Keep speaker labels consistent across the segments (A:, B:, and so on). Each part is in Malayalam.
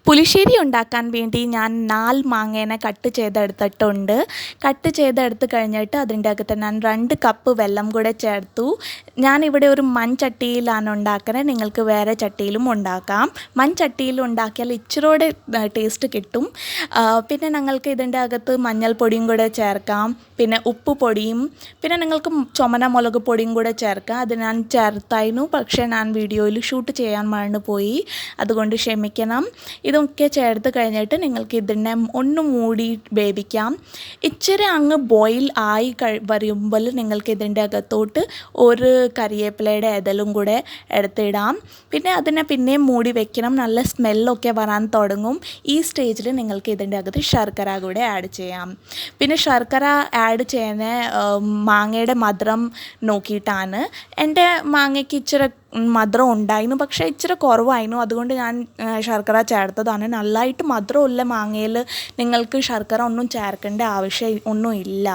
A: പുളിശ്ശേരി ഉണ്ടാക്കാൻ വേണ്ടി ഞാൻ 4 മാങ്ങേനെ കട്ട് ചെയ്തെടുത്തിട്ടുണ്ട്. കട്ട് ചെയ്തെടുത്ത് കഴിഞ്ഞിട്ട് അതിൻ്റെ അകത്ത് ഞാൻ 2 കപ്പ് വെള്ളം കൂടെ ചേർത്തു. ഞാനിവിടെ ഒരു മൺചട്ടിയിലാണ് ഉണ്ടാക്കുന്നത്. നിങ്ങൾക്ക് വേറെ ചട്ടിയിലും ഉണ്ടാക്കാം. മൺചട്ടിയിൽ ഉണ്ടാക്കിയാൽ ഇച്ചിരിയോടെ ടേസ്റ്റ് കിട്ടും. പിന്നെ നിങ്ങൾക്ക് ഇതിൻ്റെ അകത്ത് മഞ്ഞൾപ്പൊടിയും കൂടെ ചേർക്കാം, പിന്നെ ഉപ്പ് പൊടിയും, പിന്നെ നിങ്ങൾക്ക് ചുമന്ന മുളക് പൊടിയും കൂടെ ചേർക്കാം. അത് ഞാൻ ചേർത്തായിരുന്നു, പക്ഷേ ഞാൻ വീഡിയോയിൽ ഷൂട്ട് ചെയ്യാൻ മറന്നുപോയി, അതുകൊണ്ട് ക്ഷമിക്കണം. ഇതൊക്കെ ചേർത്ത് കഴിഞ്ഞിട്ട് നിങ്ങൾക്ക് ഇതിനെ ഒന്ന് മൂടി വേവിക്കാം. ഇച്ചിരി അങ്ങ് ബോയിൽ ആയി വരുമ്പോൾ നിങ്ങൾക്ക് ഇതിൻ്റെ അകത്തോട്ട് ഒരു കരിവേപ്പിലയുടെ ഇതളും കൂടെ എടുത്തിടാം. പിന്നെ അതിനെ പിന്നെയും മൂടി വെക്കണം. നല്ല സ്മെല്ലൊക്കെ വരാൻ തുടങ്ങും. ഈ സ്റ്റേജിൽ നിങ്ങൾക്ക് ഇതിൻ്റെ അകത്ത് ശർക്കര കൂടെ ആഡ് ചെയ്യാം. പിന്നെ ശർക്കര ആഡ് ചെയ്യുന്ന മാങ്ങയുടെ മധുരം നോക്കിയിട്ടാണ്. എൻ്റെ മാങ്ങയ്ക്ക് ഇച്ചിരി മധുരം ഉണ്ടായിരുന്നു, പക്ഷേ ഇച്ചിരി കുറവായിരുന്നു, അതുകൊണ്ട് ഞാൻ ശർക്കര ചേർത്തതാണ്. നല്ലതായിട്ട് മധുരമുള്ള മാങ്ങയിൽ നിങ്ങൾക്ക് ശർക്കര ഒന്നും ചേർക്കേണ്ട ആവശ്യം ഒന്നും ഇല്ല.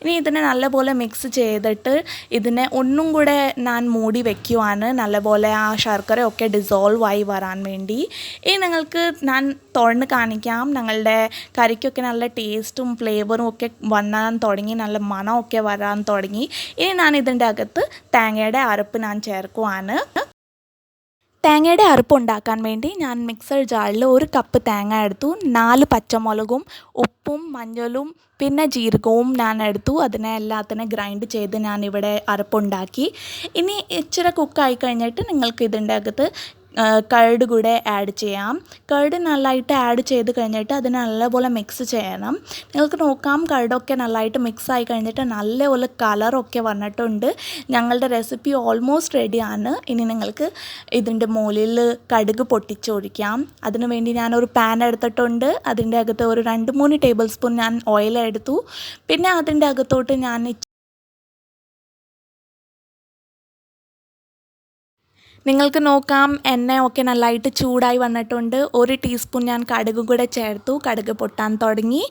A: ഇനി ഇതിനെ നല്ലപോലെ മിക്സ് ചെയ്തിട്ട് ഇതിനെ ഒന്നും കൂടെ ഞാൻ മൂടി വയ്ക്കുവാണ്, നല്ലപോലെ ആ ശർക്കരയൊക്കെ ഡിസോൾവ് ആയി വരാൻ വേണ്ടി. ഇനി നിങ്ങൾക്ക് ഞാൻ തുറന്ന് കാണിക്കാം. ഞങ്ങളുടെ കറിക്കൊക്കെ നല്ല ടേസ്റ്റും ഫ്ലേവറും ഒക്കെ വരാൻ തുടങ്ങി, നല്ല മണമൊക്കെ വരാൻ തുടങ്ങി. ഇനി ഞാൻ ഇതിൻ്റെ അകത്ത് തേങ്ങയുടെ അരപ്പ് ഞാൻ ചേർക്കുവാണ്. തേങ്ങയുടെ അരപ്പ് ഉണ്ടാക്കാൻ വേണ്ടി ഞാൻ മിക്സർ ജാറിൽ 1 കപ്പ് തേങ്ങ എടുത്തു. 4 പച്ചമുളകും ഉപ്പും മഞ്ഞളും പിന്നെ ജീരകവും ഞാൻ എടുത്തു. അതിനെ എല്ലാത്തിനും ഗ്രൈൻഡ് ചെയ്ത് ഞാനിവിടെ അരപ്പുണ്ടാക്കി. ഇനി ഇച്ചിരി കുക്കായി കഴിഞ്ഞിട്ട് നിങ്ങൾക്ക് ഇതിൻ്റെ അകത്ത് കർഡ് കൂടെ ആഡ് ചെയ്യാം. കർഡ് നല്ലതായിട്ട് ആഡ് ചെയ്ത് കഴിഞ്ഞിട്ട് അതിനെ നല്ലപോലെ മിക്സ് ചെയ്യണം. നിങ്ങൾക്ക് നോക്കാം, കർഡൊക്കെ നല്ലതായിട്ട് മിക്സ് ആയി കഴിഞ്ഞിട്ട് നല്ലപോലെ കളറൊക്കെ വന്നിട്ടുണ്ട്. ഞങ്ങളുടെ റെസിപ്പി ഓൾമോസ്റ്റ് റെഡിയാണ്. ഇനി നിങ്ങൾക്ക് ഇതിൻ്റെ മുകളിൽ കടുക് പൊട്ടിച്ചൊഴിക്കാം. അതിനു വേണ്ടി ഞാനൊരു പാൻ എടുത്തിട്ടുണ്ട്. അതിൻ്റെ അകത്ത് ഒരു 2-3 ടേബിൾ സ്പൂൺ ഞാൻ ഓയിൽ എടുത്തു. പിന്നെ അതിൻ്റെ അകത്തോട്ട് ഞാൻ നിങ്ങൾക്ക് നോക്കാം, എണ്ണയൊക്കെ നല്ലതായിട്ട് ചൂടായി വന്നിട്ടുണ്ട്. 1 ടീസ്പൂൺ ഞാൻ കടുക് കൂടെ ചേർത്തു. കടുക് പൊട്ടാൻ തുടങ്ങി.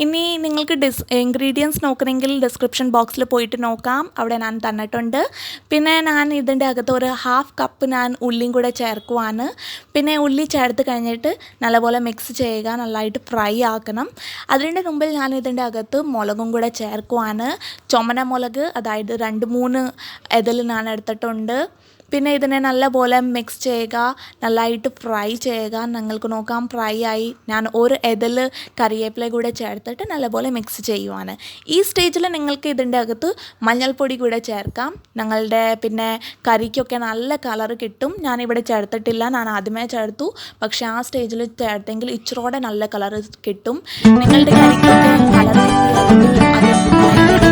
A: ഇനി നിങ്ങൾക്ക് ഇൻഗ്രീഡിയൻസ് നോക്കണമെങ്കിൽ ഡിസ്ക്രിപ്ഷൻ ബോക്സിൽ പോയിട്ട് നോക്കാം, അവിടെ ഞാൻ തന്നിട്ടുണ്ട്. പിന്നെ ഞാൻ ഇതിൻ്റെ അകത്ത് ഒരു 1/2 കപ്പ് ഞാൻ ഉള്ളിയും കൂടെ ചേർക്കുവാണ്. പിന്നെ ഉള്ളി ചേർത്ത് കഴിഞ്ഞിട്ട് നല്ലപോലെ മിക്സ് ചെയ്യുക, നല്ലതായിട്ട് ഫ്രൈ ആക്കണം. അതിൻ്റെ മുമ്പിൽ ഞാൻ ഇതിൻ്റെ അകത്ത് മുളകും കൂടെ ചേർക്കുവാണ്. ചുമന്ന മുളക്, അതായത് 2-3 ഇതിൽ ഞാൻ എടുത്തിട്ടുണ്ട്. പിന്നെ ഇതിനെ നല്ലപോലെ മിക്സ് ചെയ്യുക, നല്ലതായിട്ട് ഫ്രൈ ചെയ്യുക. നിങ്ങൾക്ക് നോക്കാം, ഫ്രൈ ആയി. ഞാൻ ഒരു ഇതിൽ കറിവേപ്പില കൂടെ ചേർത്തിട്ട് നല്ലപോലെ മിക്സ് ചെയ്യുവാണ്. ഈ സ്റ്റേജിൽ നിങ്ങൾക്ക് ഇതിൻ്റെ അകത്ത് മഞ്ഞൾപ്പൊടി കൂടെ ചേർക്കാം. ഞങ്ങളുടെ പിന്നെ കറിക്കൊക്കെ നല്ല കളർ കിട്ടും. ഞാനിവിടെ ചേർത്തിട്ടില്ല, ഞാൻ ആദ്യമേ ചേർത്തു, പക്ഷേ ആ സ്റ്റേജിൽ ചേർത്തെങ്കിൽ ഇച്ചിരിയോടെ നല്ല കളർ കിട്ടും. നിങ്ങളുടെ കറിക്കൊക്കെ കളർ കിട്ടിയാൽ